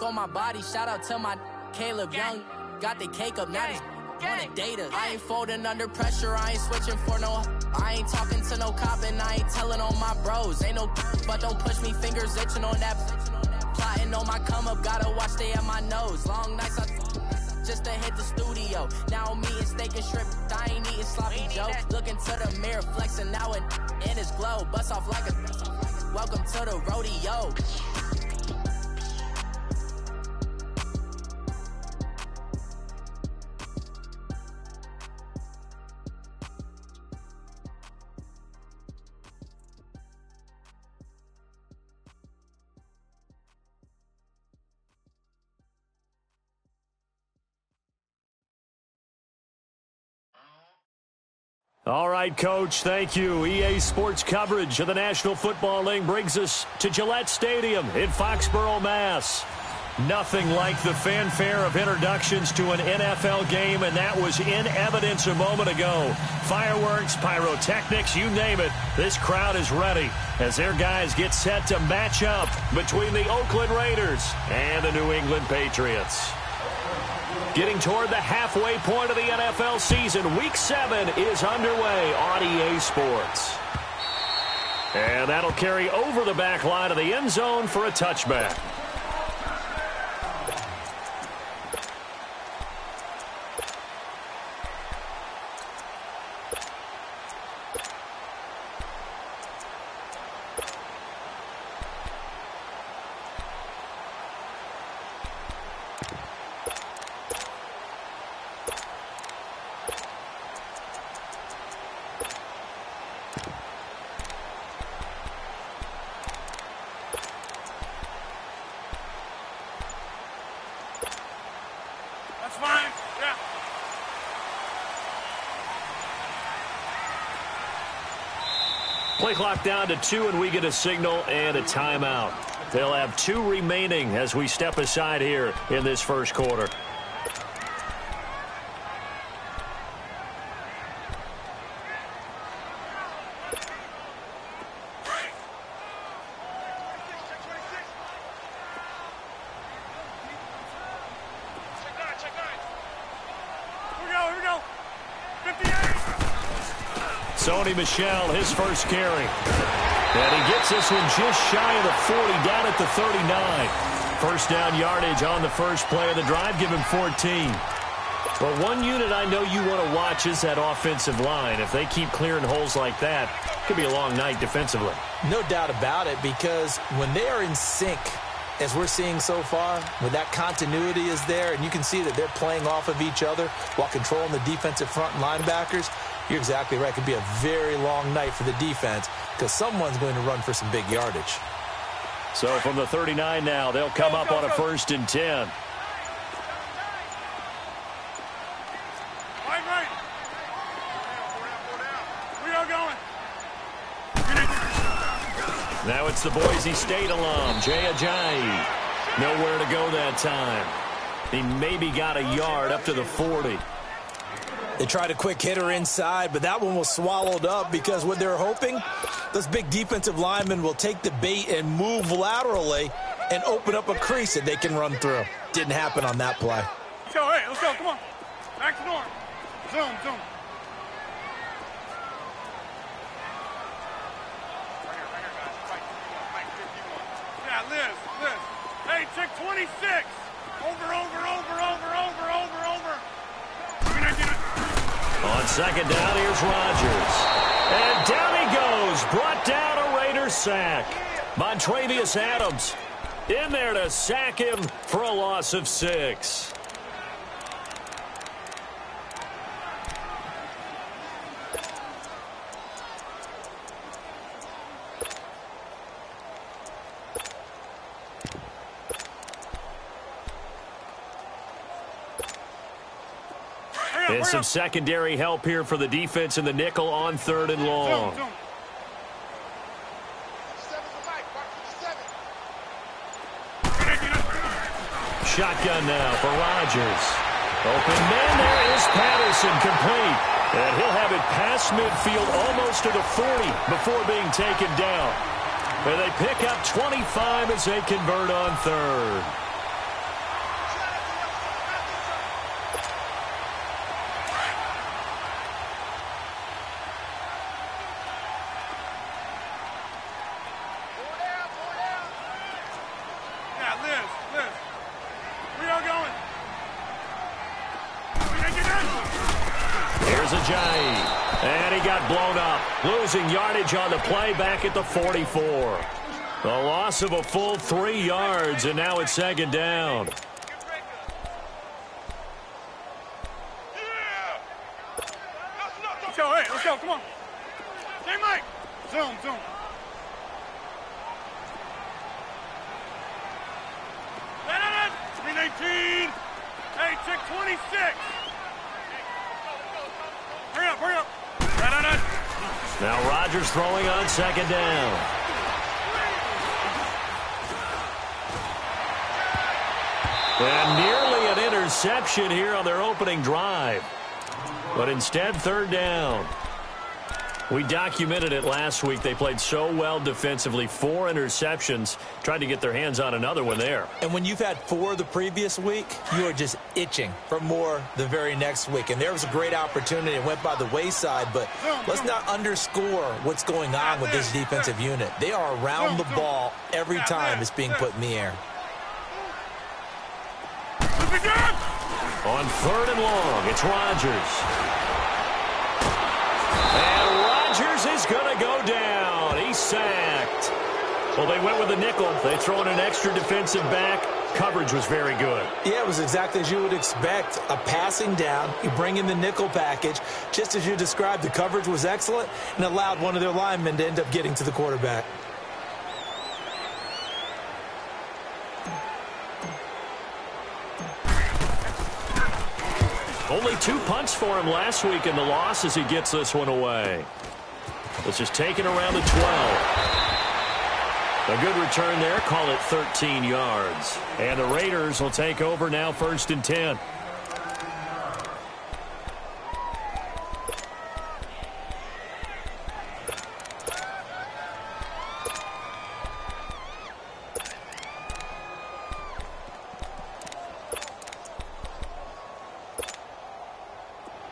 on my body. Shout out to my Caleb Young. Got the cake up, now they wanna date us. I ain't folding under pressure, I ain't switching for no. I ain't talking to no cop and I ain't telling on my bros. Ain't no but don't push me, fingers itching on that. Plotting on my come up, gotta watch stay at my nose. Long nights I just to hit the studio. Now I'm eating steak and shrimp, I ain't eating sloppy Joe. Looking to the mirror, flexing now and in his glow. Bust off like a welcome to the rodeo. All right, Coach, thank you. EA Sports coverage of the National Football League brings us to Gillette Stadium in Foxborough, Mass. Nothing like the fanfare of introductions to an NFL game, and that was in evidence a moment ago. Fireworks, pyrotechnics, you name it. This crowd is ready as their guys get set to match up between the Oakland Raiders and the New England Patriots. Getting toward the halfway point of the NFL season, Week 7 is underway on EA Sports. And that'll carry over the back line of the end zone for a touchback. Play clock down to 2, and we get a signal and a timeout. They'll have 2 remaining as we step aside here in this first quarter. Michelle, his first carry. And he gets this one just shy of the 40, down at the 39. First down yardage on the first play of the drive, give him 14. But one unit I know you want to watch is that offensive line. If they keep clearing holes like that, it could be a long night defensively. No doubt about it, because when they are in sync, as we're seeing so far, when that continuity is there, and you can see that they're playing off of each other while controlling the defensive front and linebackers, you're exactly right. It could be a very long night for the defense because someone's going to run for some big yardage. So from the 39 now, they'll come up on a 1st and 10. Right. We are going. Now it's the Boise State alum, Jay Ajayi. Nowhere to go that time. He maybe got a yard up to the 40. They tried a quick hitter inside, but that one was swallowed up because what they're hoping, those big defensive linemen will take the bait and move laterally and open up a crease that they can run through. Didn't happen on that play. Let's go, hey, let's go, come on. Back to norm. Zoom. Yeah, Liz. Hey, check 26. Over. On second down, here's Rodgers. And down he goes. Brought down a Raiders sack. Montravius Adams in there to sack him for a loss of 6. And some secondary help here for the defense in the nickel on 3rd and long. Shotgun now for Rodgers. Open man, there is Patterson, complete. And he'll have it past midfield almost to the 40 before being taken down. And they pick up 25 as they convert on 3rd. Liz. Where y'all going? Here's Ajayi. And he got blown up. Losing yardage on the play back at the 44. The loss of a full 3 yards, and now it's second down. Let's go, hey, let's go, come on. Hey, Mike. Zoom. 319. Hey, check 26. Hurry up. Right. Now Rodgers throwing on second down. And nearly an interception here on their opening drive. But instead, third down. We documented it last week. They played so well defensively. 4 interceptions. Tried to get their hands on another one there. And when you've had 4 the previous week, you are just itching for more the very next week. And there was a great opportunity. It went by the wayside, but let's not underscore what's going on with this defensive unit. They are around the ball every time it's being put in the air. On 3rd and long, it's Rodgers. And Rodgers is going to go down. He's sacked. Well, they went with a nickel. They throw in an extra defensive back. Coverage was very good. Yeah, it was exactly as you would expect. A passing down. You bring in the nickel package. Just as you described, the coverage was excellent and allowed one of their linemen to end up getting to the quarterback. Only 2 punts for him last week in the loss as he gets this one away. This is taken around the 12. A good return there. Call it 13 yards. And the Raiders will take over now, 1st and 10.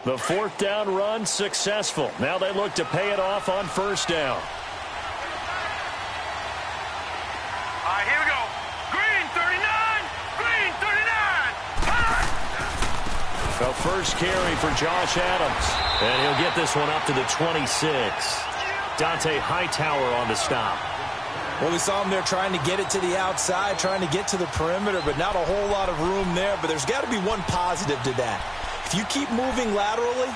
The 4th down run successful. Now they look to pay it off on 1st down. All right, here we go. Green 39. The first carry for Josh Adams. And he'll get this one up to the 26. Dante Hightower on the stop. Well, we saw him there trying to get it to the outside, trying to get to the perimeter, but not a whole lot of room there. But there's got to be one positive to that. If you keep moving laterally,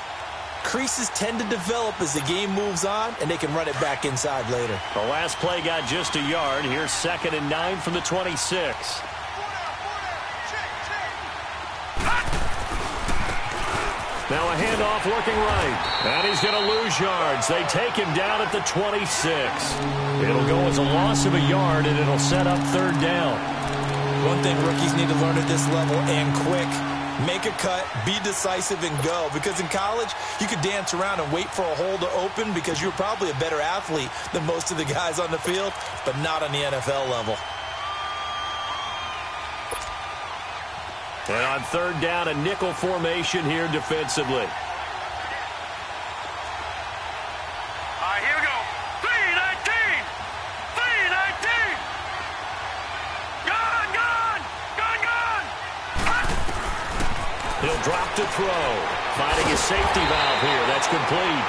creases tend to develop as the game moves on, and they can run it back inside later. The last play got just a yard. Here's 2nd and 9 from the 26. Now a handoff working right. And he's going to lose yards. They take him down at the 26. It'll go as a loss of a yard, and it'll set up 3rd down. One thing rookies need to learn at this level, and quick. Make a cut, be decisive, and go. Because in college, you could dance around and wait for a hole to open because you're probably a better athlete than most of the guys on the field, but not on the NFL level. And on 3rd down, a nickel formation here defensively. All right, here we go. 319. He'll drop to throw. Finding his safety valve here. That's complete.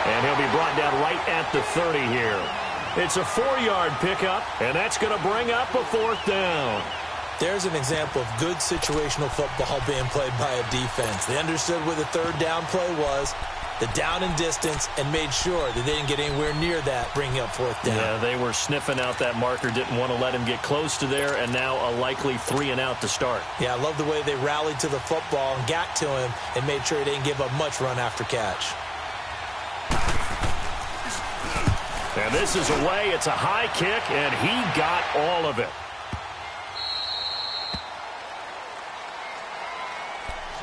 And he'll be brought down right at the 30 here. It's a 4-yard pickup, and that's going to bring up a 4th down. There's an example of good situational football being played by a defense. They understood what the 3rd down play was, the down and distance, and made sure that they didn't get anywhere near that, bringing up 4th down. Yeah, they were sniffing out that marker, didn't want to let him get close to there, and now a likely 3 and out to start. Yeah, I love the way they rallied to the football and got to him and made sure he didn't give up much run after catch. And this is away. It's a high kick, and he got all of it.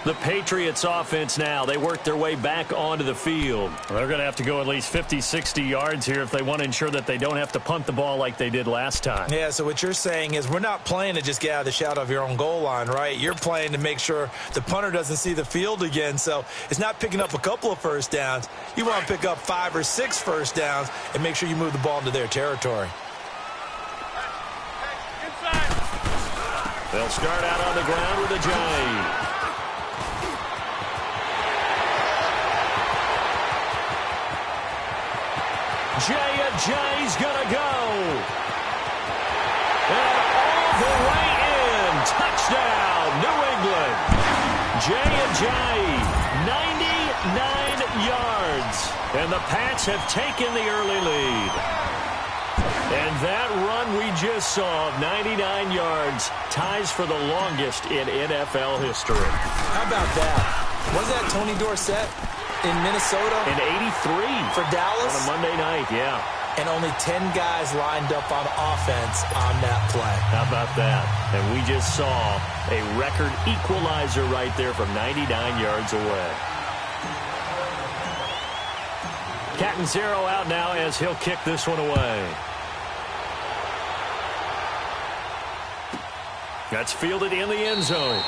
The Patriots offense now, they work their way back onto the field. They're going to have to go at least 50, 60 yards here if they want to ensure that they don't have to punt the ball like they did last time. Yeah, so what you're saying is we're not playing to just get out of the shadow of your own goal line, right? You're playing to make sure the punter doesn't see the field again. So it's not picking up a couple of first downs. You want to pick up 5 or 6 first downs and make sure you move the ball into their territory. They'll start out on the ground with a J. Jay's gonna go. And all the way in. Touchdown, New England. Jay, 99 yards. And the Pats have taken the early lead. And that run we just saw of 99 yards ties for the longest in NFL history. How about that? Was that Tony Dorsett in Minnesota? In 83. For Dallas? On a Monday night, yeah. And only 10 guys lined up on offense on that play. How about that? And we just saw a record equalizer right there from 99 yards away. Catanzaro out now as he'll kick this one away. That's fielded in the end zone.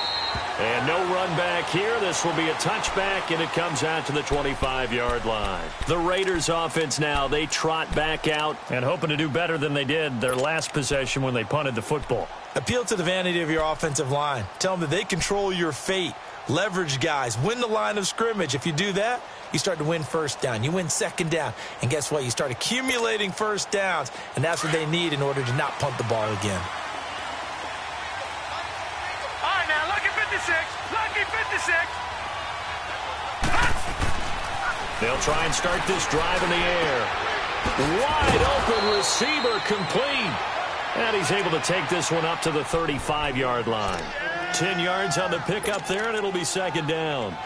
And no run back here. This will be a touchback, and it comes out to the 25-yard line. The Raiders offense now, they trot back out and hoping to do better than they did their last possession when they punted the football. Appeal to the vanity of your offensive line. Tell them that they control your fate. Leverage guys. Win the line of scrimmage. If you do that, you start to win first down. You win second down. And guess what? You start accumulating first downs, and that's what they need in order to not punt the ball again. Lucky 56. They'll try and start this drive in the air. Wide open receiver complete. And he's able to take this one up to the 35-yard line. 10 yards on the pickup there, and it'll be second down.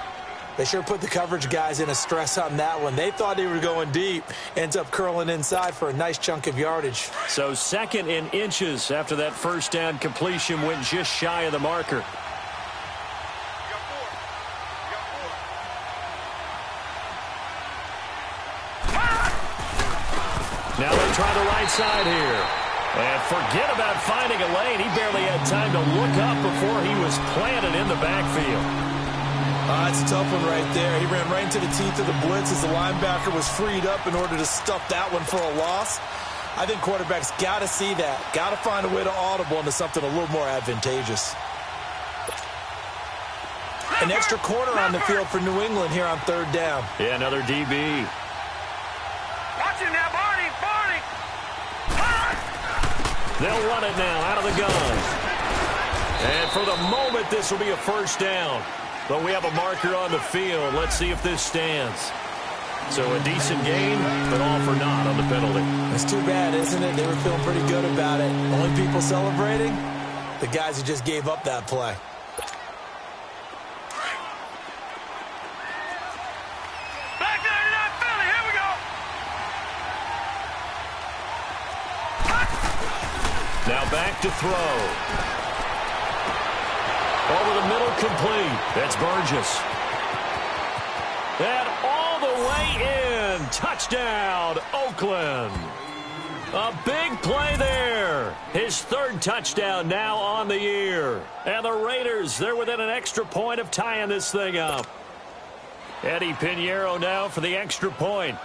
They sure put the coverage guys in a stress on that one. They thought they were going deep. Ends up curling inside for a nice chunk of yardage. So second in inches after that first down completion went just shy of the marker. Now they try the right side here. And forget about finding a lane. He barely had time to look up before he was planted in the backfield. It's a tough one right there. He ran right into the teeth of the blitz as the linebacker was freed up in order to stuff that one for a loss. I think quarterbacks got to see that. Got to find a way to audible into something a little more advantageous. An extra corner on the field for New England here on third down. Yeah, another DB. Watch it now, Barney. They'll run it now out of the gun. And for the moment, this will be a first down. But we have a marker on the field. Let's see if this stands. So a decent gain, but all for naught on the penalty. It's too bad, isn't it? They were feeling pretty good about it. Only people celebrating? The guys who just gave up that play. Back 99 Philly, here we go. Now back to throw. Over the middle, complete. That's Burgess. And all the way in. Touchdown, Oakland. A big play there. His third touchdown now on the year. And the Raiders, they're within an extra point of tying this thing up. Eddie Pinheiro now for the extra point.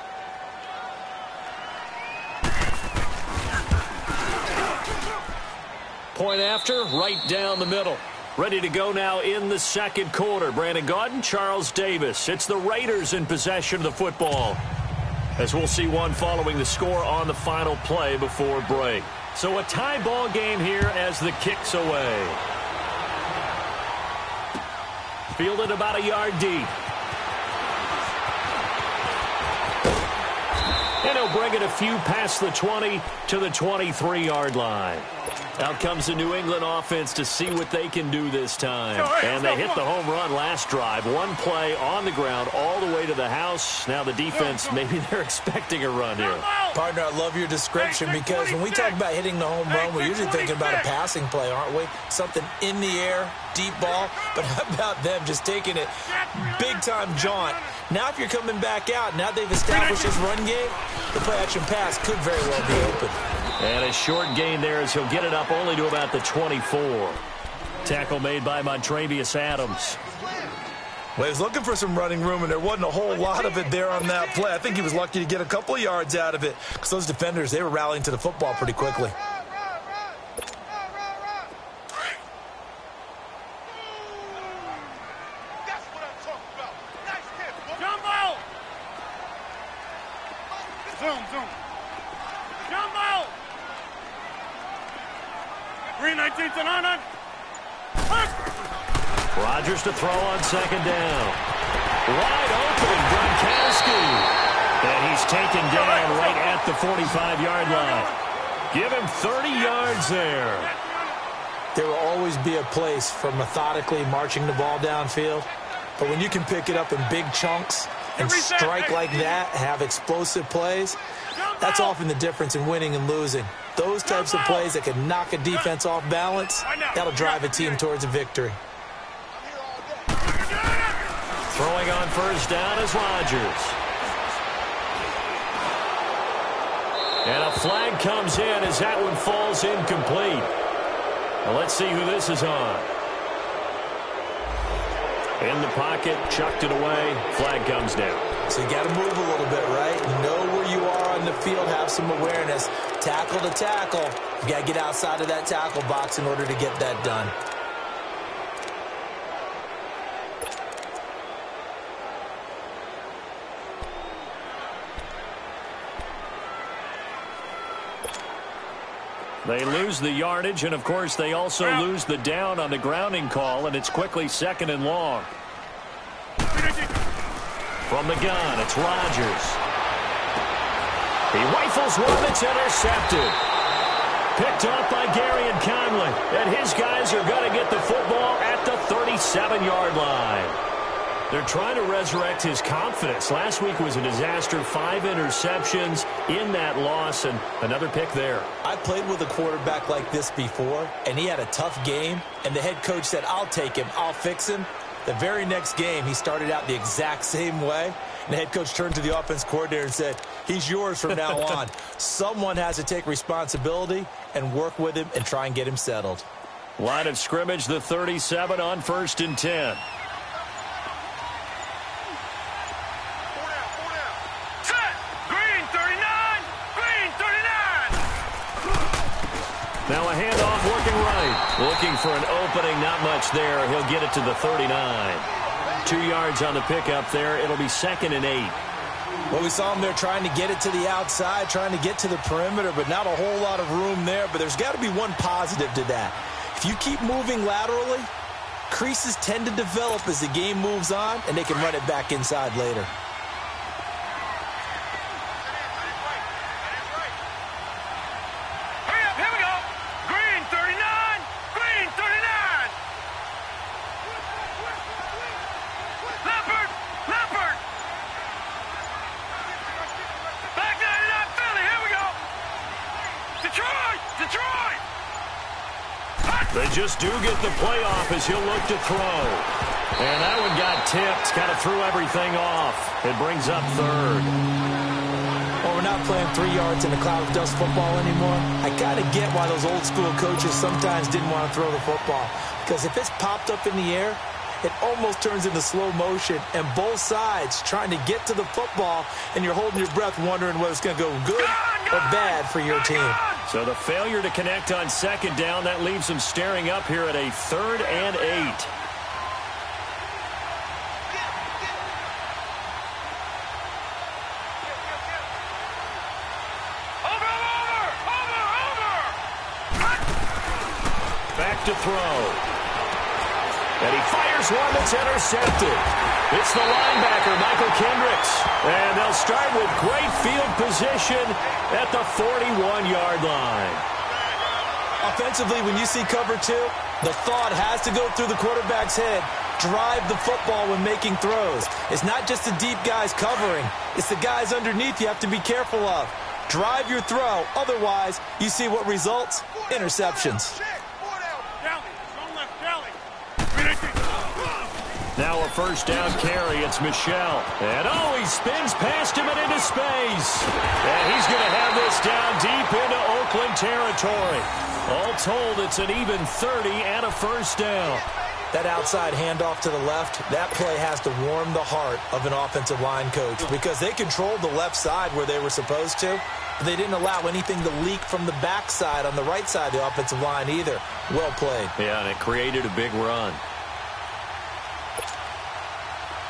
Point after, right down the middle. Ready to go now in the second quarter. Brandon Gaudin, Charles Davis. It's the Raiders in possession of the football. As we'll see one following the score on the final play before break. So a tie ball game here as the kick's away. Fielded about a yard deep. And he'll bring it a few past the 20 to the 23-yard line. Out comes the New England offense to see what they can do this time. And they hit the home run last drive. One play on the ground all the way to the house. Now the defense, maybe they're expecting a run here. Partner, I love your description because when we talk about hitting the home run, we're usually thinking about a passing play, aren't we? Something in the air, deep ball. But how about them just taking it big-time jaunt? Now if you're coming back out, now they've established this run game, the play-action pass could very well be open. And a short gain there as he'll get it up only to about the 24. Tackle made by Montravius Adams. Well, he was looking for some running room, and there wasn't a whole lot of it there on that play. I think he was lucky to get a couple of yards out of it because those defenders, they were rallying to the football pretty quickly. Rodgers to throw on second down. Wide open, Gronkowski. And he's taken down right at the 45-yard line. Give him 30 yards there. There will always be a place for methodically marching the ball downfield. But when you can pick it up in big chunks and strike like that, have explosive plays, that's often the difference in winning and losing. Those types of plays that can knock a defense off balance, that'll drive a team towards a victory. Throwing on first down is Rodgers. And a flag comes in as that one falls incomplete. Well, let's see who this is on. In the pocket, chucked it away, flag comes down. So you got to move a little bit, right? Know where you are on the field, have some awareness. Tackle to tackle. You got to get outside of that tackle box in order to get that done. They lose the yardage, and, of course, they also lose the down on the grounding call, and it's quickly second and long. From the gun, it's Rodgers. He rifles one that's intercepted. Picked up by Gary and Conley, and his guys are going to get the football at the 37-yard line. They're trying to resurrect his confidence. Last week was a disaster. 5 interceptions in that loss, and another pick there. I played with a quarterback like this before, and he had a tough game, and the head coach said, I'll take him, I'll fix him. The very next game, he started out the exact same way, and the head coach turned to the offense coordinator and said, he's yours from now on. Someone has to take responsibility and work with him and try and get him settled. Line of scrimmage, the 37 on 1st and 10. Now a handoff working right. Looking for an opening, not much there. He'll get it to the 39. 2 yards on the pickup there. It'll be 2nd and 8. Well, we saw him there trying to get it to the outside, trying to get to the perimeter, but not a whole lot of room there. But there's got to be one positive to that. If you keep moving laterally, creases tend to develop as the game moves on, and they can run it back inside later. They just do get the playoff as he'll look to throw. And that one got tipped, kind of threw everything off. It brings up 3rd. Well, we're not playing 3 yards in a cloud of dust football anymore. I kind of get why those old school coaches sometimes didn't want to throw the football. Because if it's popped up in the air, it almost turns into slow motion. And both sides trying to get to the football, and you're holding your breath wondering whether it's going to go good or bad for your team. So the failure to connect on 2nd down, that leaves them staring up here at a 3rd and 8. Back to throw. And he fires one that's intercepted. It's the linebacker, Michael Kendricks. And they'll start with great field position at the 41-yard line. Offensively, when you see cover 2, the thought has to go through the quarterback's head. Drive the football when making throws. It's not just the deep guys covering. It's the guys underneath you have to be careful of. Drive your throw. Otherwise, you see what results? Interceptions. Now a first down carry. It's Michel. And, he spins past him and into space. And he's going to have this down deep into Oakland territory. All told, it's an even 30 and a first down. That outside handoff to the left, that play has to warm the heart of an offensive line coach because they controlled the left side where they were supposed to. But they didn't allow anything to leak from the backside on the right side of the offensive line either. Well played. Yeah, and it created a big run.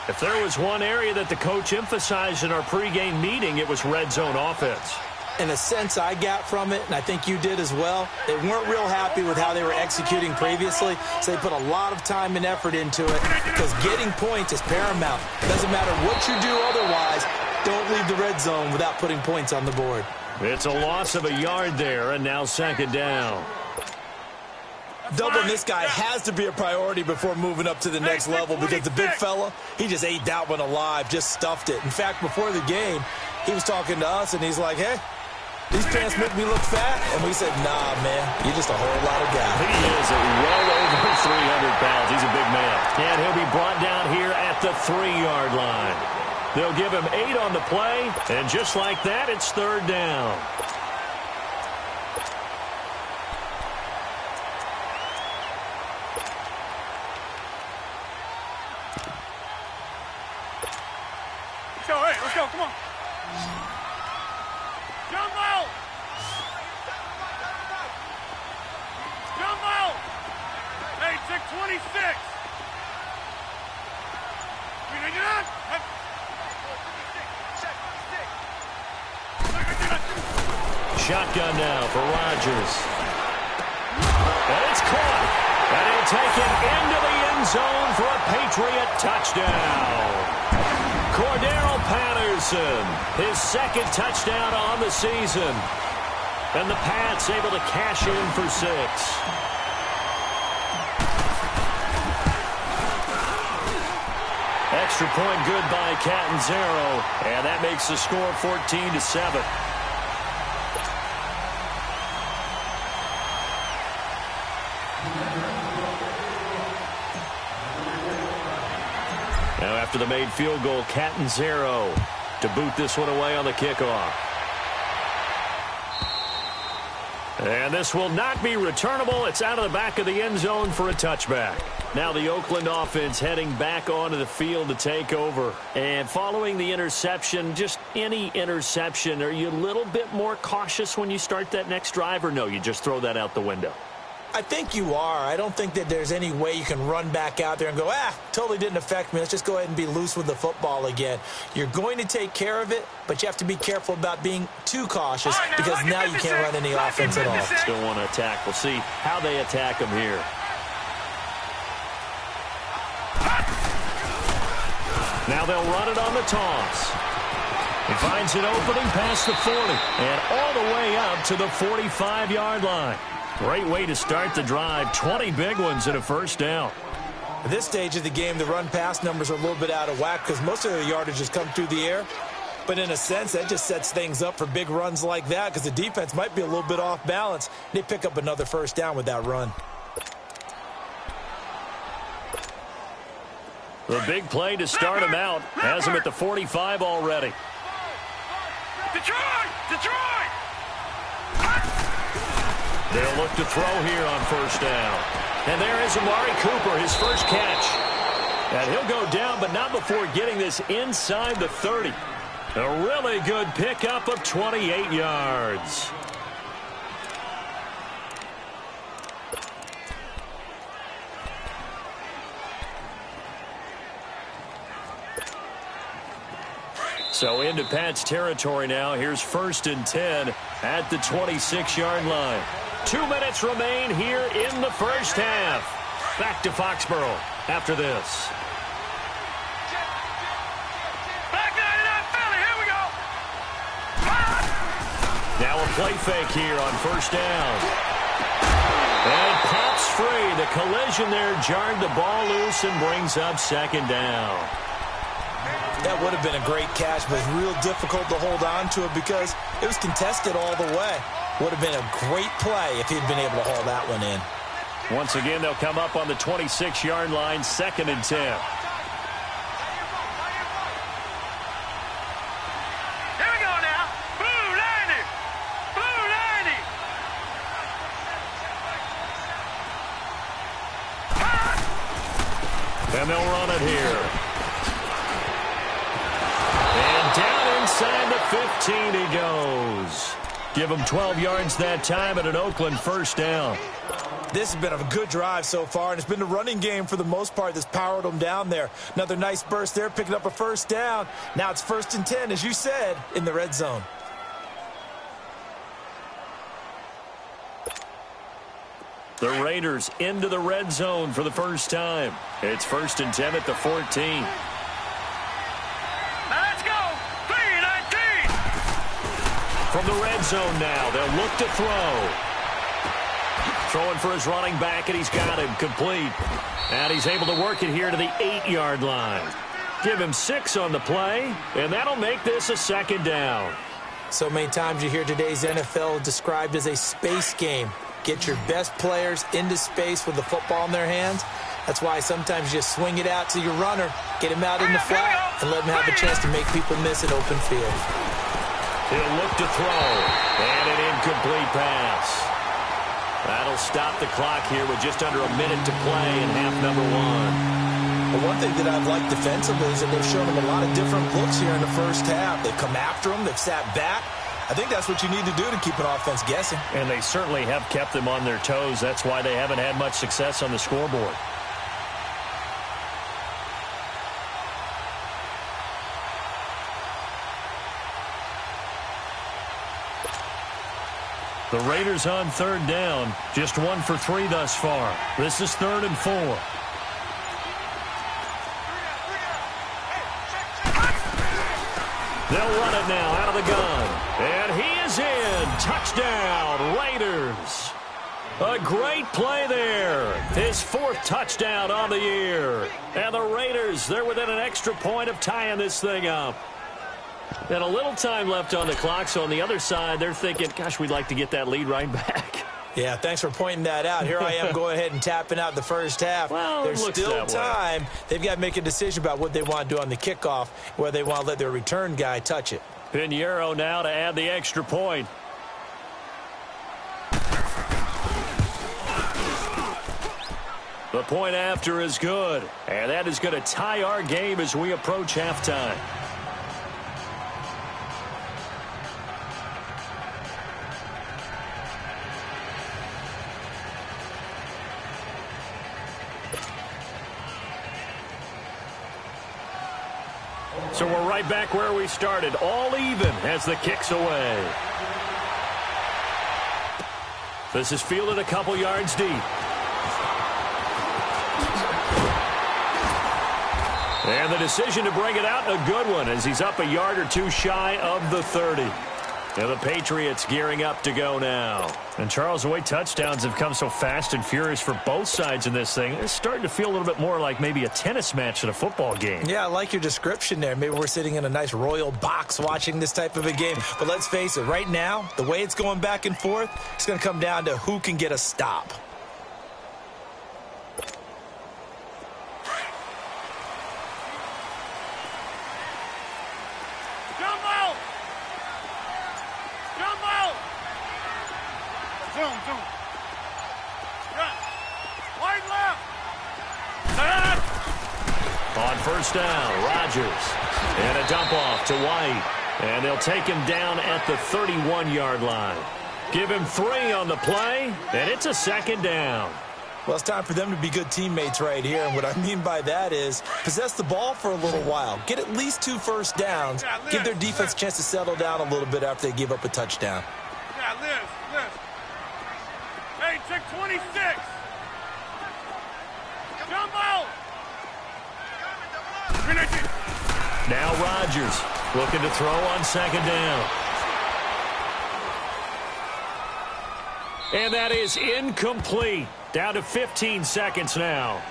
If there was one area that the coach emphasized in our pregame meeting, it was red zone offense. In a sense, I got from it, and I think you did as well, they weren't real happy with how they were executing previously, so they put a lot of time and effort into it because getting points is paramount. It doesn't matter what you do otherwise. Don't leave the red zone without putting points on the board. It's a loss of a yard there, and now second down. Doubling this guy has to be a priority before moving up to the next level because the big fella, he just ate that one alive, just stuffed it. In fact, before the game, he was talking to us, and he's like, hey, these pants make me look fat. And we said, nah, man, you're just a whole lot of guy. He is well over 300 pounds. He's a big man. And he'll be brought down here at the 3-yard line. They'll give him 8 on the play, and just like that, it's third down. Let's go, come on. Jumbo! Jumbo! Hey, check 26. You need that? Shotgun now for Rodgers. And it's caught. And he'll take it into the end zone for a Patriot touchdown. Cordero Patterson, his second touchdown on the season. And the Pats able to cash in for 6. Extra point good by Catanzaro. And that makes the score 14-7. Now after the made field goal, Catanzaro to boot this one away on the kickoff. And this will not be returnable. It's out of the back of the end zone for a touchback. Now the Oakland offense heading back onto the field to take over. And following the interception, just any interception, are you a little bit more cautious when you start that next drive, or no, you just throw that out the window? I think you are. I don't think that there's any way you can run back out there and go, totally didn't affect me. Let's just go ahead and be loose with the football again. You're going to take care of it, but you have to be careful about being too cautious because now you can't run any offense at all. Still want to attack. We'll see how they attack them here. Now they'll run it on the toss. He finds an opening past the 40 and all the way up to the 45-yard line. Great way to start the drive. 20 big ones and a first down. At this stage of the game, the run-pass numbers are a little bit out of whack because most of the yardage has come through the air. But in a sense, that just sets things up for big runs like that because the defense might be a little bit off balance. They pick up another first down with that run. The big play to start him out has him at the 45 already. Detroit! They'll look to throw here on first down. And there is Amari Cooper, his first catch. And he'll go down, but not before getting this inside the 30. A really good pickup of 28 yards. So into Pat's territory now. Here's 1st and 10 at the 26-yard line. 2 minutes remain here in the first half. Back to Foxborough after this. Back 99 Philly, here we go. Now a play fake here on first down. And pops free. The collision there jarred the ball loose and brings up second down. That would have been a great catch, but it's real difficult to hold on to it because it was contested all the way. Would have been a great play if he'd been able to haul that one in. Once again, they'll come up on the 26-yard line, 2nd and 10. Here we go now. Blue 90. Blue 90. And they'll run it here. And down inside the 15 he goes. Give him 12 yards that time and an Oakland first down. This has been a good drive so far, and it's been the running game for the most part that's powered them down there. Another nice burst there, picking up a first down. Now it's 1st and 10, as you said, in the red zone. The Raiders into the red zone for the first time. It's 1st and 10 at the 14. Let's go. 3-19. From the red zone now, they'll look to throw. Throwing for his running back, and he's got him complete. And he's able to work it here to the 8-yard line. Give him 6 on the play, and that'll make this a 2nd down. So many times you hear today's NFL described as a space game. Get your best players into space with the football in their hands. That's why sometimes you just swing it out to your runner, get him out in the flat, and let him have a chance to make people miss an open field. He'll look to throw, and an incomplete pass. That'll stop the clock here with just under a minute to play in half number 1. But one thing that I've liked defensively is that they've shown them a lot of different looks here in the first half. They've come after them. They've sat back. I think that's what you need to do to keep an offense guessing. And they certainly have kept them on their toes. That's why they haven't had much success on the scoreboard. The Raiders on 3rd down. Just 1 for 3 thus far. This is 3rd and 4. They'll run it now out of the gun. And he is in. Touchdown, Raiders. A great play there. His 4th touchdown on the year. And the Raiders, they're within an extra point of tying this thing up. And a little time left on the clock, so on the other side, they're thinking, gosh, we'd like to get that lead right back. Yeah, thanks for pointing that out. Here I am going ahead and tapping out the first half. Well, there's still time. They've got to make a decision about what they want to do on the kickoff, whether they want to let their return guy touch it. Pinheiro now to add the extra point. The point after is good, and that is going to tie our game as we approach halftime. So we're right back where we started, all even as the kick's away. This is fielded a couple yards deep. And the decision to bring it out, a good one, as he's up a yard or 2 shy of the 30. And the Patriots gearing up to go now. And, Charles, the way touchdowns have come so fast and furious for both sides in this thing, it's starting to feel a little bit more like maybe a tennis match than a football game. Yeah, I like your description there. Maybe we're sitting in a nice royal box watching this type of a game. But let's face it, right now, the way it's going back and forth, it's going to come down to who can get a stop. On first down, Rodgers. And a dump off to White. And they'll take him down at the 31-yard line. Give him 3 on the play, and it's a 2nd down. Well, it's time for them to be good teammates right here. And what I mean by that is possess the ball for a little while. Get at least 2 first downs. Give their defense a chance to settle down a little bit after they give up a touchdown. Yeah, Liz. Hey, check 26. Jumbo. Now Rodgers looking to throw on 2nd down. And that is incomplete. Down to 15 seconds now.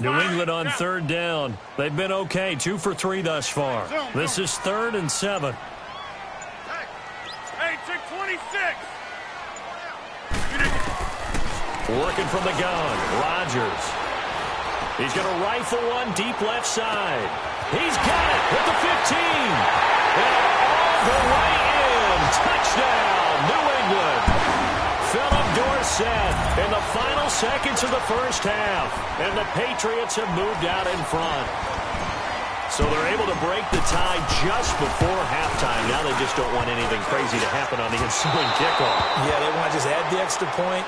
New England on 3rd down. They've been okay. 2 for 3 thus far. This is 3rd and 7. Hey, check 26. Working from the gun. Rodgers. He's going to rifle one deep left side. He's got it at the 15. And all the way in. Touchdown, New England. Philip Dorsett in the final seconds of the first half. And the Patriots have moved out in front. So they're able to break the tie just before halftime. Now they just don't want anything crazy to happen on the ensuing kickoff. Yeah, they want to just add the extra point,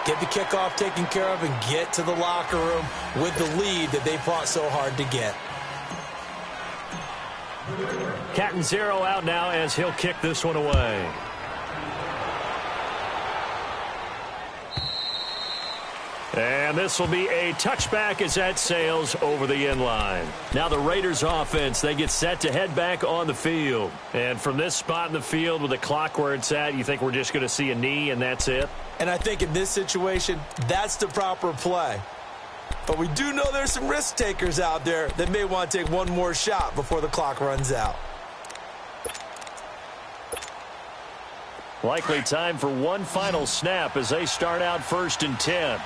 get the kickoff taken care of, and get to the locker room with the lead that they fought so hard to get. Catanzaro out now as he'll kick this one away. And this will be a touchback as that sails over the end line. Now the Raiders offense, they get set to head back on the field. And from this spot in the field with the clock where it's at, you think we're just going to see a knee and that's it? And I think in this situation, that's the proper play. But we do know there's some risk takers out there that may want to take one more shot before the clock runs out. Likely time for one final snap as they start out 1st and 10.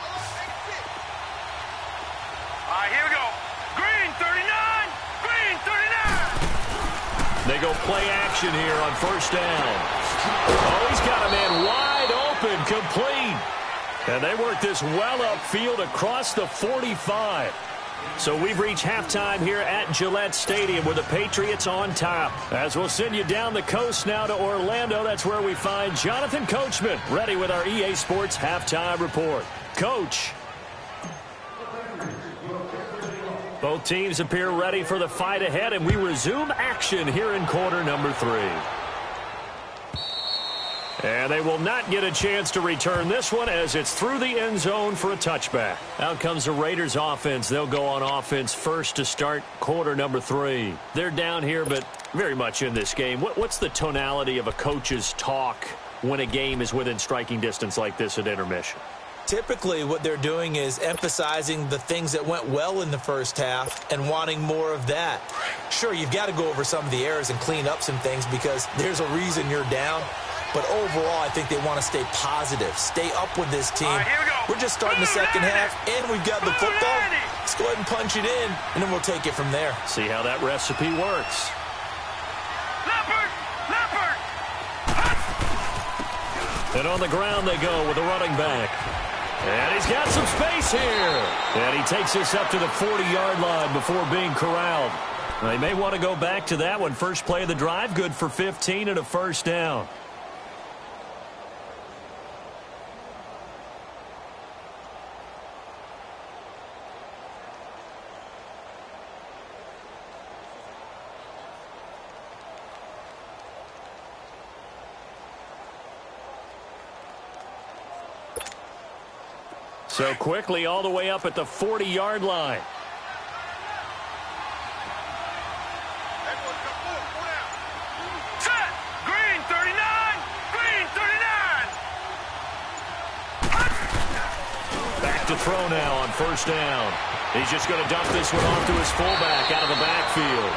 Here we go. Green 39. Green 39. They go play action here on 1st down. Oh, he's got a man wide open, complete. And they work this well upfield across the 45. So we've reached halftime here at Gillette Stadium with the Patriots on top. As we'll send you down the coast now to Orlando, that's where we find Jonathan Coachman ready with our EA Sports halftime report. Coach. Both teams appear ready for the fight ahead, and we resume action here in quarter number 3. And they will not get a chance to return this one as it's through the end zone for a touchback. Out comes the Raiders offense. They'll go on offense first to start quarter number 3. They're down here, but very much in this game. What's the tonality of a coach's talk when a game is within striking distance like this at intermission? Typically, what they're doing is emphasizing the things that went well in the first half and wanting more of that. Sure, you've got to go over some of the errors and clean up some things because there's a reason you're down. But overall, I think they want to stay positive, stay up with this team. Here we go. We're just starting the second half, and we've got the football. Let's go ahead and punch it in, and then we'll take it from there. See how that recipe works. Leopard! Leopard! And on the ground they go with the running back. And he's got some space here. And he takes us up to the 40-yard line before being corralled. They may want to go back to that one. First play of the drive, good for 15 and a 1st down. So quickly all the way up at the 40-yard line. Set! Green 39! Green 39! Back to throw now on 1st down. He's just going to dump this one off to his fullback out of the backfield.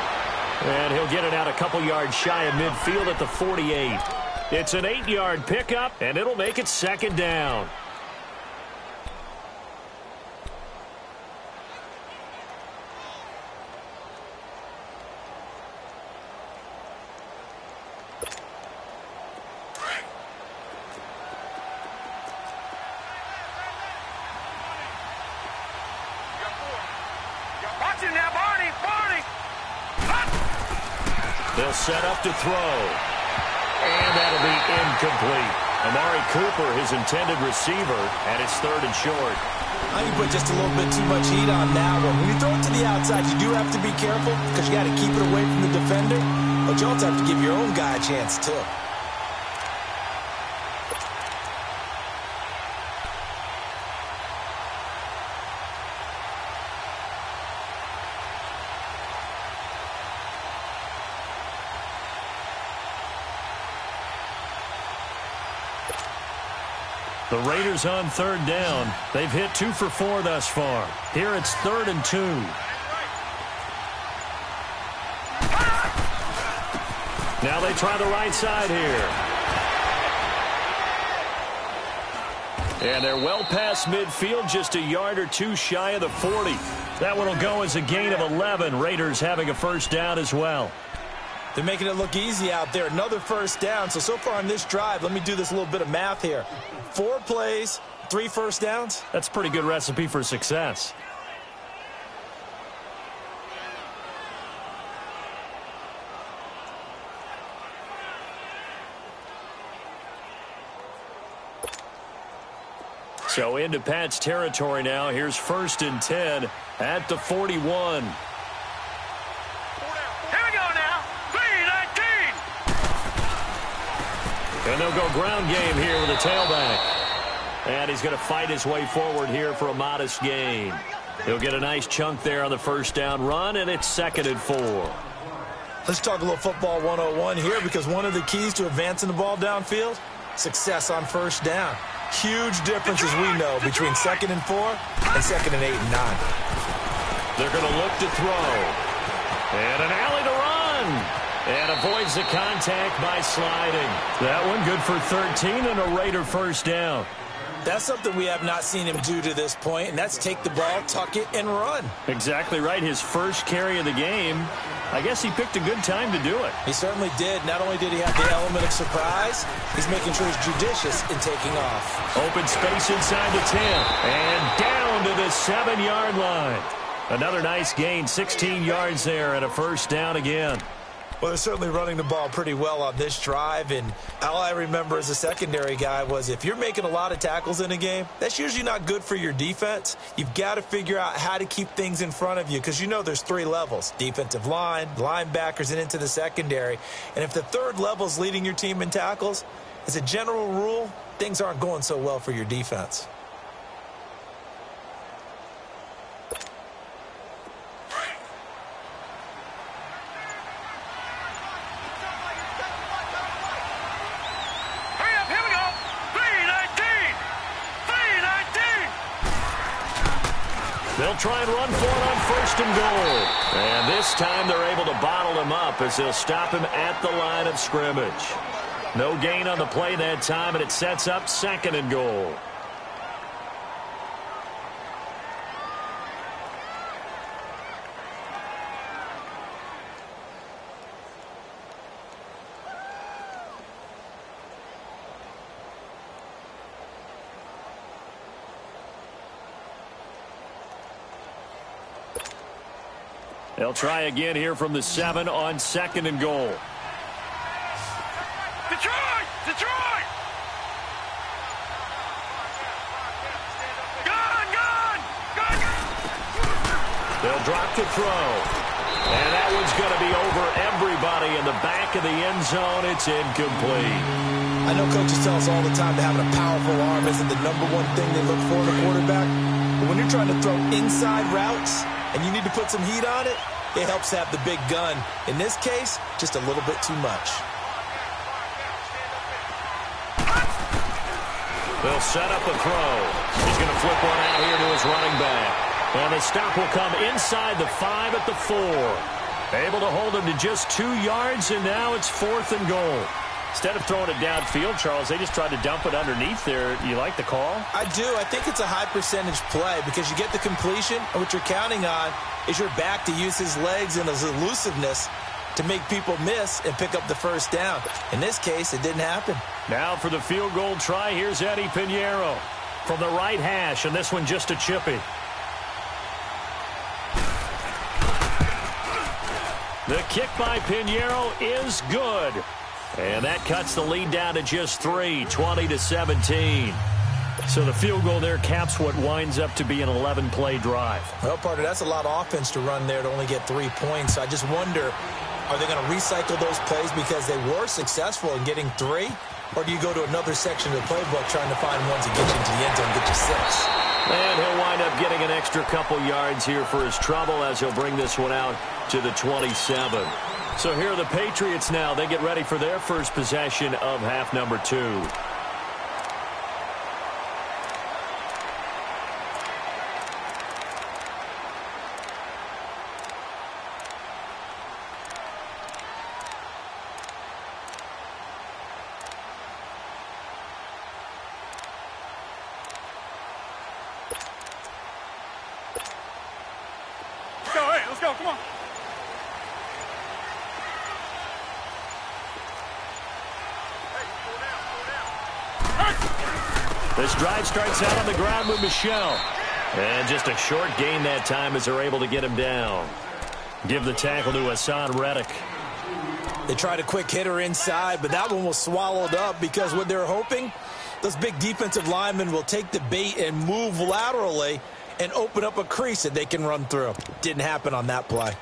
And he'll get it out a couple yards shy of midfield at the 48. It's an 8-yard pickup, and it'll make it 2nd down. They'll set up to throw. And that'll be incomplete. Amari Cooper, his intended receiver, and it's 3rd and short. I think you put just a little bit too much heat on that one. When you throw it to the outside, you do have to be careful because you got to keep it away from the defender. But you also have to give your own guy a chance, too. The Raiders on 3rd down. They've hit 2 for 4 thus far. Here it's 3rd and 2. Now they try the right side here. And they're well past midfield, just a yard or 2 shy of the 40. That one will go as a gain of 11. Raiders having a 1st down as well. They're making it look easy out there. Another 1st down. So far on this drive, let me do this little bit of math here. 4 plays, 3 1st downs. That's a pretty good recipe for success. So into Pat's territory now. Here's 1st and 10 at the 41. And they'll go ground game here with a tailback. And he's going to fight his way forward here for a modest gain. He'll get a nice chunk there on the 1st down run, and it's 2nd and 4. Let's talk a little football 101 here, because one of the keys to advancing the ball downfield, success on 1st down. Huge difference, as we know, between 2nd and 4 and 2nd and 8 and 9. They're going to look to throw. And an alley to run. And avoids the contact by sliding. That one good for 13 and a Raider 1st down. That's something we have not seen him do to this point, and that's take the ball, tuck it, and run. Exactly right. His first carry of the game. I guess he picked a good time to do it. He certainly did. Not only did he have the element of surprise, he's making sure he's judicious in taking off. Open space inside the 10. And down to the 7-yard line. Another nice gain, 16 yards there, and a 1st down again. Well, they're certainly running the ball pretty well on this drive, and all I remember as a secondary guy was if you're making a lot of tackles in a game, that's usually not good for your defense. You've got to figure out how to keep things in front of you, because you know there's 3 levels: defensive line, linebackers, and into the secondary. And if the 3rd level is leading your team in tackles, as a general rule, things aren't going so well for your defense. They'll try and run for it on 1st and goal. And this time they're able to bottle him up as they'll stop him at the line of scrimmage. No gain on the play that time, and it sets up 2nd and goal. They'll try again here from the 7 on 2nd and goal. Detroit! Detroit! Gun! They'll drop to throw. And that one's going to be over everybody in the back of the end zone. It's incomplete. I know coaches tell us all the time that having a powerful arm isn't the #1 thing they look for in a quarterback. But when you're trying to throw inside routes and you need to put some heat on it, it helps have the big gun. In this case, just a little bit too much. They'll set up a throw. He's going to flip one out here to his running back. And the stop will come inside the 5 at the 4. Able to hold him to just 2 yards, and now it's 4th and goal. Instead of throwing it downfield, Charles, they just tried to dump it underneath there. You like the call? I do. I think it's a high percentage play because you get the completion, and what you're counting on is your back to use his legs and his elusiveness to make people miss and pick up the 1st down. In this case, it didn't happen. Now for the field goal try, here's Eddie Pinheiro from the right hash, and this one just a chippy. The kick by Pinheiro is good. And that cuts the lead down to just 3, 20-17. So the field goal there caps what winds up to be an 11-play drive. Well, partner, that's a lot of offense to run there to only get 3 points. I just wonder, are they going to recycle those plays because they were successful in getting 3? Or do you go to another section of the playbook trying to find ones that get you into the end zone and get you 6? And he'll wind up getting an extra couple yards here for his trouble as he'll bring this one out to the 27. So here are the Patriots now. They get ready for their first possession of half number 2. Let's go, come on. This drive starts out on the ground with Michel. And just a short gain that time as they're able to get him down. Give the tackle to Hassan Reddick. They tried a quick hitter inside, but that one was swallowed up because what they're hoping Those big defensive linemen will take the bait and move laterally and open up a crease that they can run through. Didn't happen on that play.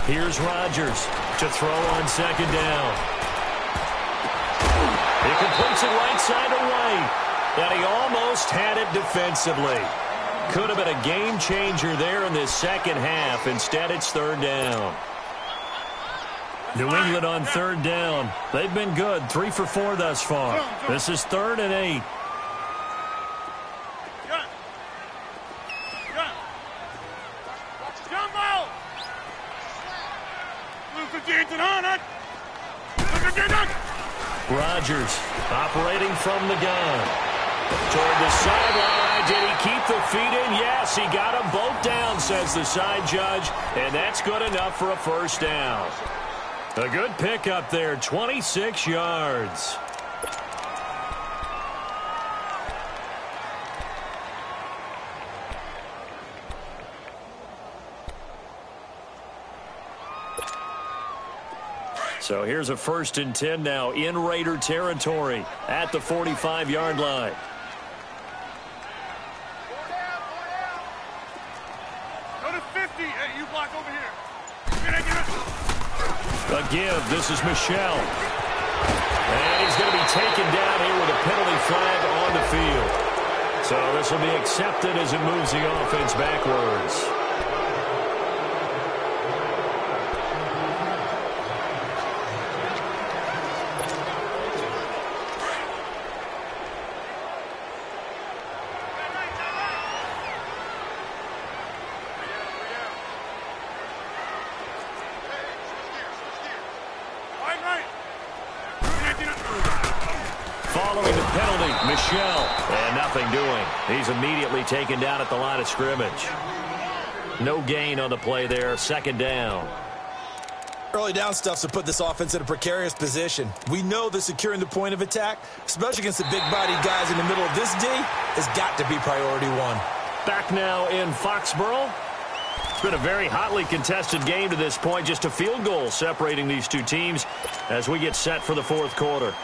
Here's Rodgers to throw on second down. He completes it right side to White, and he almost had it defensively. Could have been a game changer there in this second half. Instead, it's third down. New England on third down. They've been good, 3 for 4 thus far. This is 3rd and 8. Rodgers operating from the gun. Toward the sideline. Did he keep the feet in? Yes, he got them both down, says the side judge. And that's good enough for a first down. A good pickup there, 26 yards. So here's a 1st and 10 now in Raider territory at the 45-yard line. Go to 50. Hey, you block over here. A give. This is Michelle. And he's going to be taken down here with a penalty flag on the field. So this will be accepted as it moves the offense backwards. Following the penalty, Michelle, and nothing doing. He's immediately taken down at the line of scrimmage. No gain on the play there, 2nd down. Early down stuff to put this offense in a precarious position. We know that securing the point of attack, especially against the big-bodied guys in the middle of this D, has got to be priority 1. Back now in Foxborough. It's been a very hotly contested game to this point. Just a field goal separating these two teams as we get set for the 4th quarter.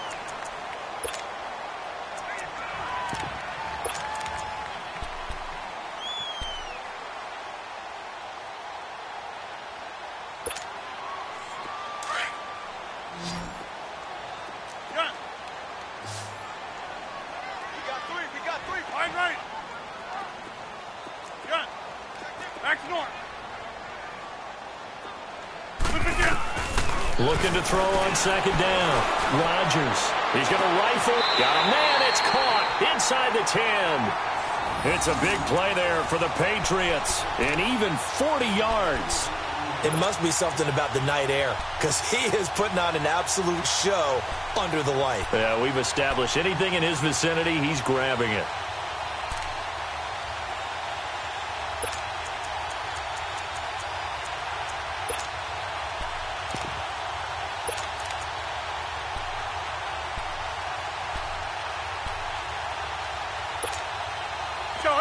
Looking to throw on 2nd down. Rodgers. He's going to rifle. Got a man. It's caught inside the 10. It's a big play there for the Patriots. And even 40 yards. It must be something about the night air, because he is putting on an absolute show under the light. Yeah, we've established anything in his vicinity, he's grabbing it.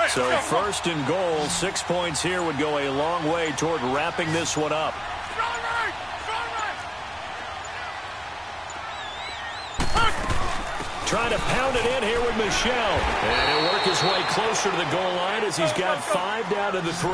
So 1st and goal, 6 points here would go a long way toward wrapping this one up. Trying to pound it in here with Michelle. And he'll work his way closer to the goal line as he's got 5 down to the 3.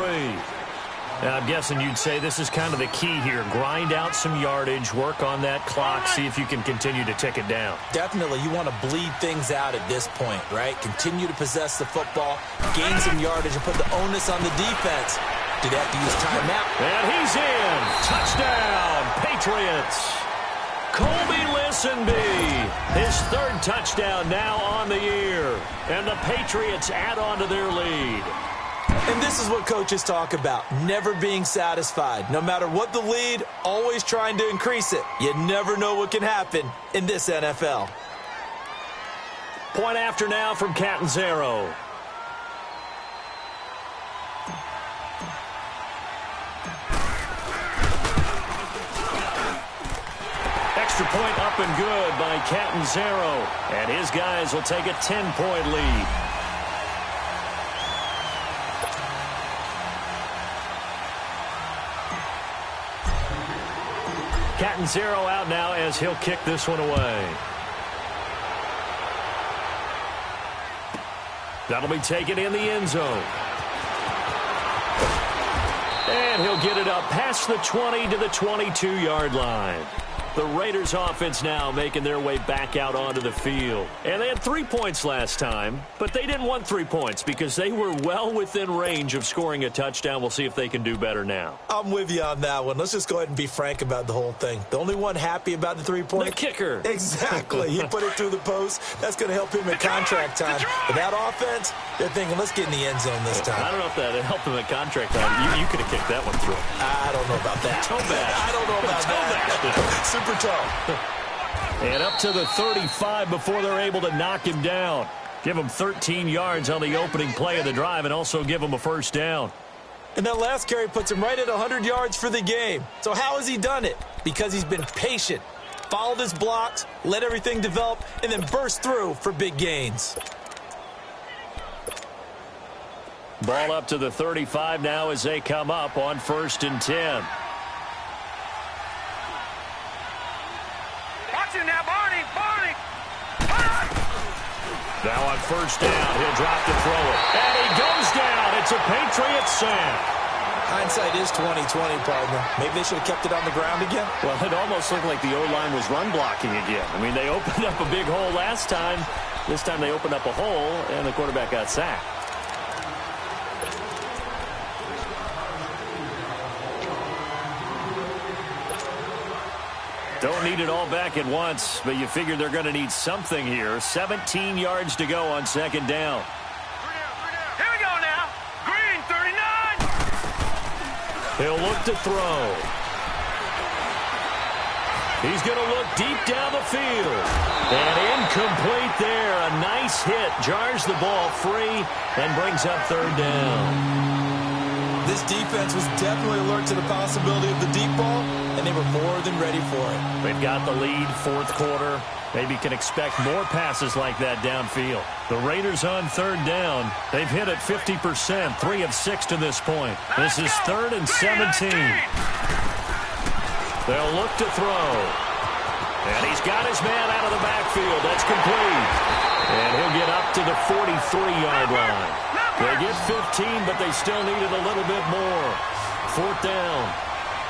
Now, I'm guessing you'd say this is kind of the key here. Grind out some yardage, work on that clock, see if you can continue to tick it down. Definitely. You want to bleed things out at this point, right? Continue to possess the football, gain some yardage, and put the onus on the defense. Do they have to use timeout? And he's in. Touchdown, Patriots. Colby Listenby, his 3rd touchdown now on the year. And the Patriots add on to their lead. And this is what coaches talk about, never being satisfied. No matter what the lead, always trying to increase it. You never know what can happen in this NFL. Point after now from Catanzaro. three-point up and good by Catanzaro. And his guys will take a 10-point lead. Catanzaro out now as he'll kick this one away. That'll be taken in the end zone. And he'll get it up past the 20 to the 22-yard line. The Raiders offense now making their way back out onto the field. And they had 3 points last time, but they didn't want 3 points because they were well within range of scoring a touchdown. We'll see if they can do better now. I'm with you on that one. Let's just go ahead and be frank about the whole thing. The only one happy about the 3-point? The kicker. Exactly. He put it through the post. That's going to help him in contract time. But that offense, they're thinking, let's get in the end zone this time. I don't know if that helped him in contract time. You could have kicked that one through. I don't know about that. Toe bash. I don't know about that. Super toe. And up to the 35 before they're able to knock him down. Give him 13 yards on the opening play of the drive and also give him a first down. And that last carry puts him right at 100 yards for the game. So how has he done it? Because he's been patient, followed his blocks, let everything develop, and then burst through for big gains. Ball up to the 35 now as they come up on 1st and 10. Now, Barney! Now on 1st down, he'll drop to throw it. And he goes down. It's a Patriot sack. Hindsight is 20/20, partner. Maybe they should have kept it on the ground again. Well, it almost looked like the O-line was run blocking again. I mean, they opened up a big hole last time. This time they opened up a hole, and the quarterback got sacked. Don't need it all back at once, but you figure they're going to need something here. 17 yards to go on 2nd down. Here we go now. Green, 39. He'll look to throw. He's going to look deep down the field. And incomplete there. A nice hit. Jars the ball free and brings up 3rd down. This defense was definitely alert to the possibility of the deep ball, and they were more than ready for it. They've got the lead, 4th quarter. Maybe can expect more passes like that downfield. The Raiders on 3rd down. They've hit it 50%, 3 of 6 to this point. This is 3rd and 17. They'll look to throw. And he's got his man out of the backfield. That's complete. And he'll get up to the 43-yard line. They get 15, but they still needed a little bit more. 4th down.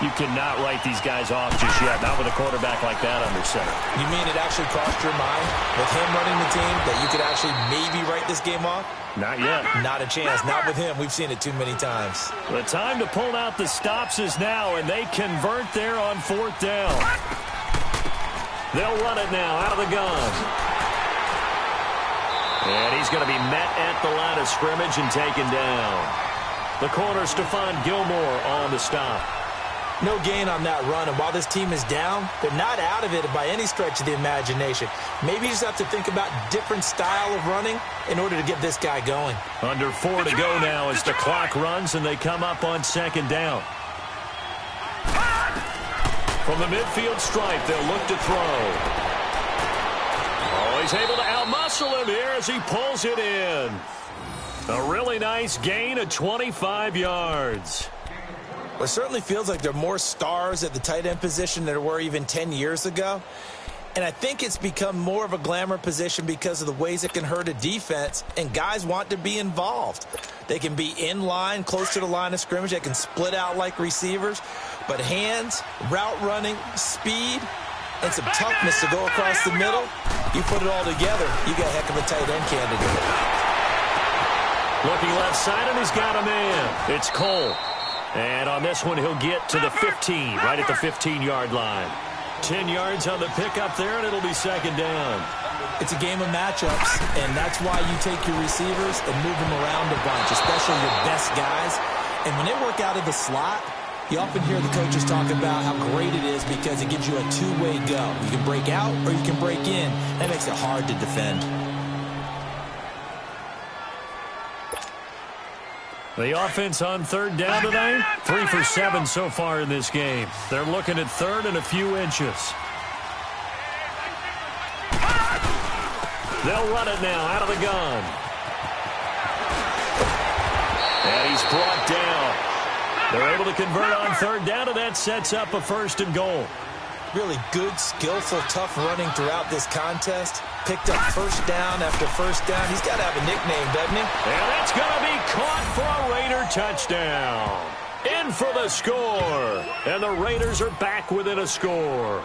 You cannot write these guys off just yet, not with a quarterback like that under center. You mean it actually crossed your mind with him running the team that you could actually maybe write this game off? Not yet. Not a chance. Not with him. We've seen it too many times. The time to pull out the stops is now, and they convert there on 4th down. They'll run it now out of the gun. And he's going to be met at the line of scrimmage and taken down. The corner, Stephon Gilmore, on the stop. No gain on that run, and while this team is down, they're not out of it by any stretch of the imagination. Maybe you just have to think about different style of running in order to get this guy going. Under 4 to go now as the clock runs, and they come up on 2nd down. From the midfield stripe, they'll look to throw. Oh, he's able to outmuscle him here as he pulls it in. A really nice gain of 25 yards. Well, it certainly feels like there are more stars at the tight end position than there were even 10 years ago. And I think it's become more of a glamour position because of the ways it can hurt a defense, and guys want to be involved. They can be in line, close to the line of scrimmage. They can split out like receivers. But hands, route running, speed, and some toughness to go across the middle, you put it all together, you got a heck of a tight end candidate. Looking left side, and he's got a man. It's Cole. And on this one, he'll get to the 15, right at the 15-yard line. 10 yards on the pickup there, and it'll be 2nd down. It's a game of matchups, and that's why you take your receivers and move them around a bunch, especially your best guys. And when they work out of the slot, you often hear the coaches talk about how great it is because it gives you a two-way go. You can break out or you can break in. That makes it hard to defend. The offense on 3rd down tonight, 3 for 7 so far in this game. They're looking at 3rd and a few inches. They'll run it now out of the gun. And he's brought down. They're able to convert on third down, and that sets up a 1st and goal. Really good, skillful, tough running throughout this contest. Picked up first down after first down. He's got to have a nickname, doesn't he? And that's going to be caught for a Raider touchdown. In for the score. And the Raiders are back within a score.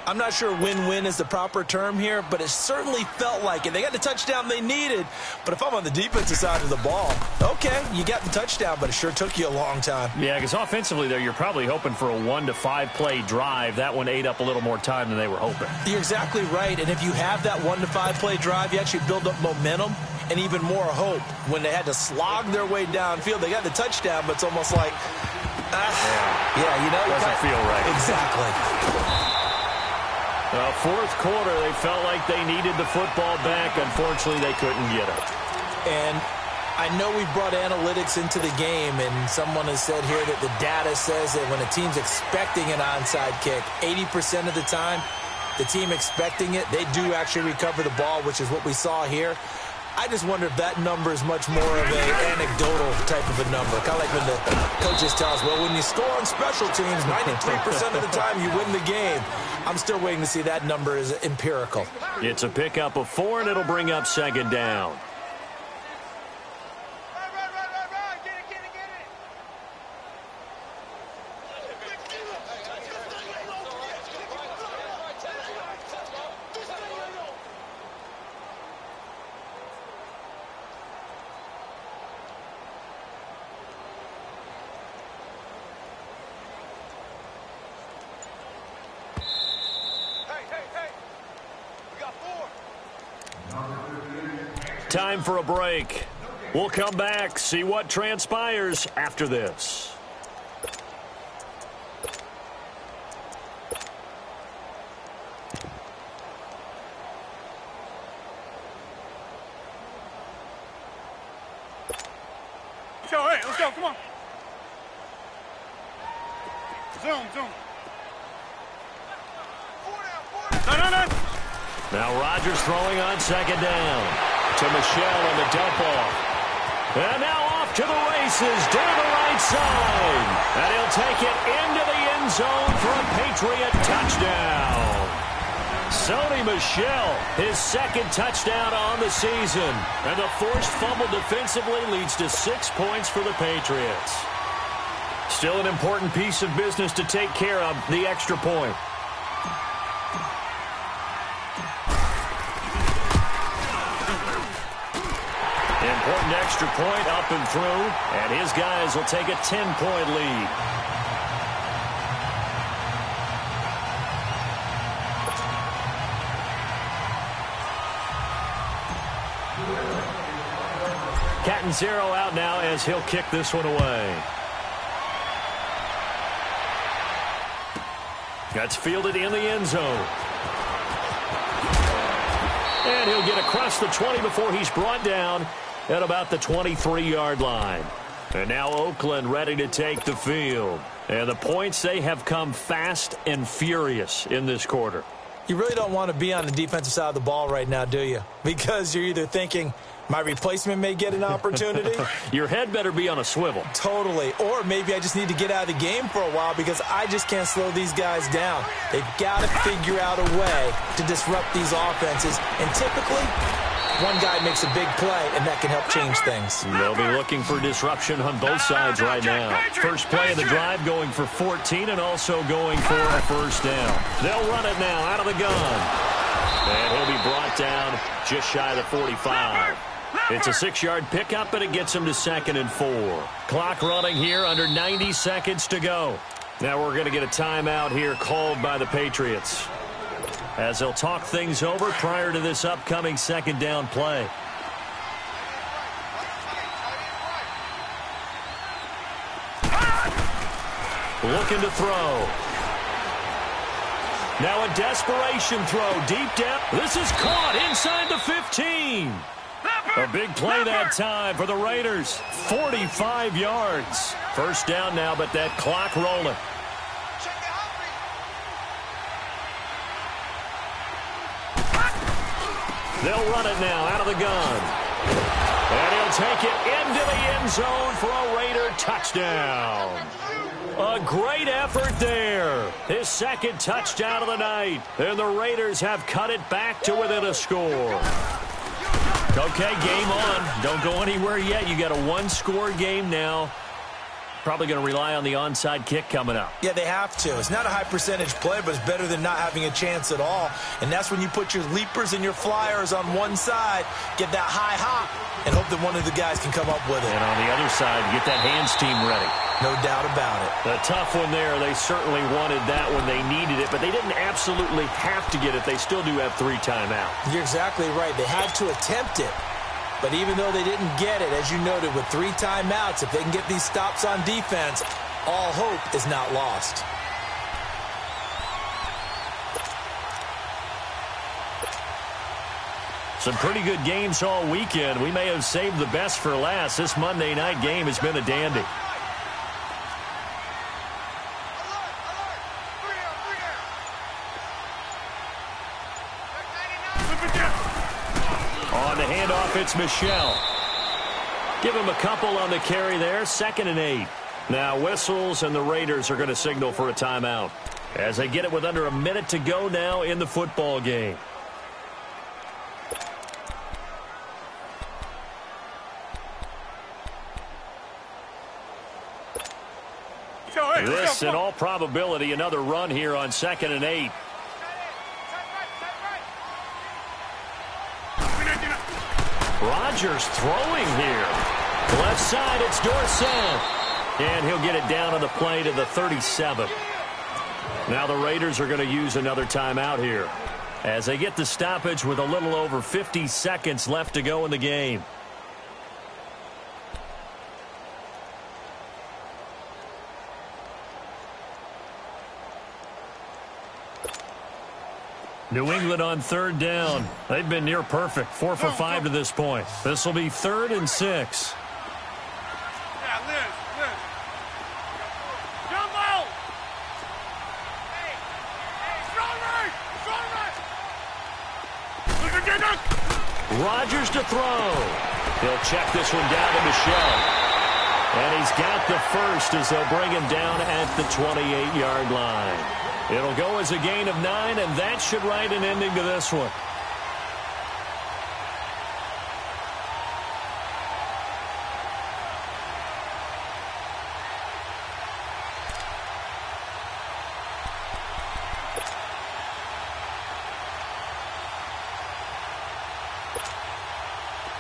I'm not sure win-win is the proper term here, but it certainly felt like it. They got the touchdown they needed, but if I'm on the defensive side of the ball, okay, you got the touchdown, but it sure took you a long time. Yeah, because offensively there, you're probably hoping for a 1 to 5 play drive. That one ate up a little more time than they were hoping. You're exactly right, and if you have that 1 to 5 play drive, you actually build up momentum and even more hope. When they had to slog their way downfield, they got the touchdown, but it's almost like, yeah, you know. Doesn't feel right. Exactly. Fourth quarter, they felt like they needed the football back. Unfortunately, they couldn't get it. And I know we brought analytics into the game, and someone has said here that the data says that when a team's expecting an onside kick, 80% of the time, the team expecting it, they do actually recover the ball, which is what we saw here. I just wonder if that number is much more of an anecdotal type of a number. Kind of like when the coaches tell us, well, when you score on special teams, 93% of the time you win the game. I'm still waiting to see that number is empirical. It's a pickup of 4, and it'll bring up 2nd down. Time for a break. We'll come back, see what transpires after this. Let's go, come on. Zoom. No. Now Rodgers throwing on 2nd down. To Michelle on the dump off. And now off to the races down the right side. And he'll take it into the end zone for a Patriot touchdown. Sony Michel, his 2nd touchdown on the season. And the forced fumble defensively leads to 6 points for the Patriots. Still an important piece of business to take care of, the extra point. Important extra point up and through, and his guys will take a 10-point lead. Catanzaro out now as he'll kick this one away. That's fielded in the end zone. And he'll get across the 20 before he's brought down at about the 23-yard line. And now Oakland ready to take the field. And the points, they have come fast and furious in this quarter. You really don't want to be on the defensive side of the ball right now, do you? Because you're either thinking, my replacement may get an opportunity. Your head better be on a swivel. Totally. Or maybe I just need to get out of the game for a while because I just can't slow these guys down. They've got to figure out a way to disrupt these offenses. And typically, one guy makes a big play, and that can help change things. They'll be looking for disruption on both sides right now. First play of the drive going for 14 and also going for a 1st down. They'll run it now out of the gun. And he'll be brought down just shy of the 45. It's a 6-yard pickup, and it gets him to 2nd and 4. Clock running here, under 90 seconds to go. Now we're going to get a timeout here called by the Patriots, as they'll talk things over prior to this upcoming 2nd down play. Looking to throw. Now a desperation throw, deep depth. This is caught inside the 15. A big play that time for the Raiders. 45 yards. 1st down now, but that clock rolling. They'll run it now out of the gun. And he'll take it into the end zone for a Raider touchdown. A great effort there. His second touchdown of the night. And the Raiders have cut it back to within a score. Okay, game on. Don't go anywhere yet. You got a one-score game now. Probably going to rely on the onside kick coming up. Yeah, they have to. It's not a high-percentage play, but it's better than not having a chance at all. And that's when you put your leapers and your flyers on one side, get that high hop, and hope that one of the guys can come up with it. And on the other side, get that hands team ready. No doubt about it. A tough one there. They certainly wanted that when they needed it, but they didn't absolutely have to get it. They still do have 3 timeouts. You're exactly right. They had to attempt it. But even though they didn't get it, as you noted, with 3 timeouts, if they can get these stops on defense, all hope is not lost. Some pretty good games all weekend. We may have saved the best for last. This Monday night game has been a dandy. On the handoff, it's Michelle. Give him a couple on the carry there. 2nd and 8. Now whistles, and the Raiders are going to signal for a timeout as they get it with under a minute to go now in the football game. This, in all probability, another run here on 2nd and 8. Rodgers throwing here. Left side, it's Dorsett. And he'll get it down on the play to the 37. Now the Raiders are going to use another timeout here as they get the stoppage with a little over 50 seconds left to go in the game. New England on 3rd down. They've been near perfect. 4 for 5 to this point. This will be 3rd and 6. Yeah, Liz. Jumbo! Strong right! Rodgers to throw. He'll check this one down to Michelle. And he's got the first as they'll bring him down at the 28-yard line. It'll go as a gain of 9, and that should write an ending to this one.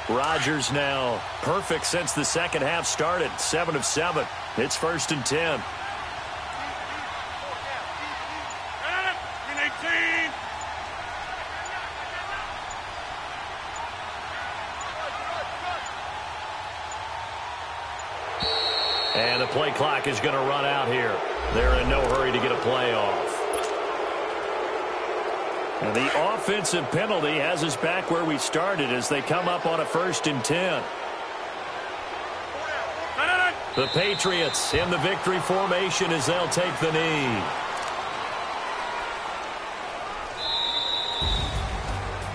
Rodgers now perfect since the second half started. 7 of 7. It's 1st and 10. And the play clock is going to run out here. They're in no hurry to get a play off. And the offensive penalty has us back where we started as they come up on a 1st and 10. The Patriots in the victory formation as they'll take the knee.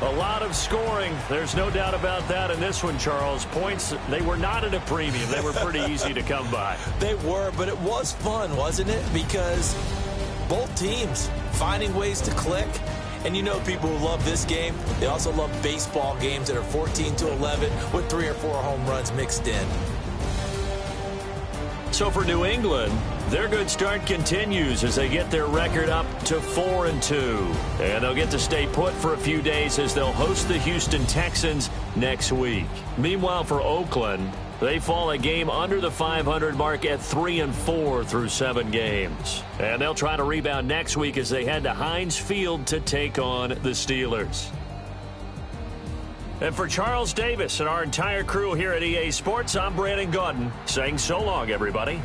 A lot of scoring. There's no doubt about that in this one, Charles. Points, they were not at a premium. They were pretty easy to come by. They were, but it was fun, wasn't it? Because both teams finding ways to click. And you know people who love this game, they also love baseball games that are 14-11 with 3 or 4 home runs mixed in. So for New England, their good start continues as they get their record up to 4-2. And they'll get to stay put for a few days as they'll host the Houston Texans next week. Meanwhile, for Oakland, they fall a game under the 500 mark at 3-4 through 7 games. And they'll try to rebound next week as they head to Heinz Field to take on the Steelers. And for Charles Davis and our entire crew here at EA Sports, I'm Brandon Gaudin saying so long, everybody.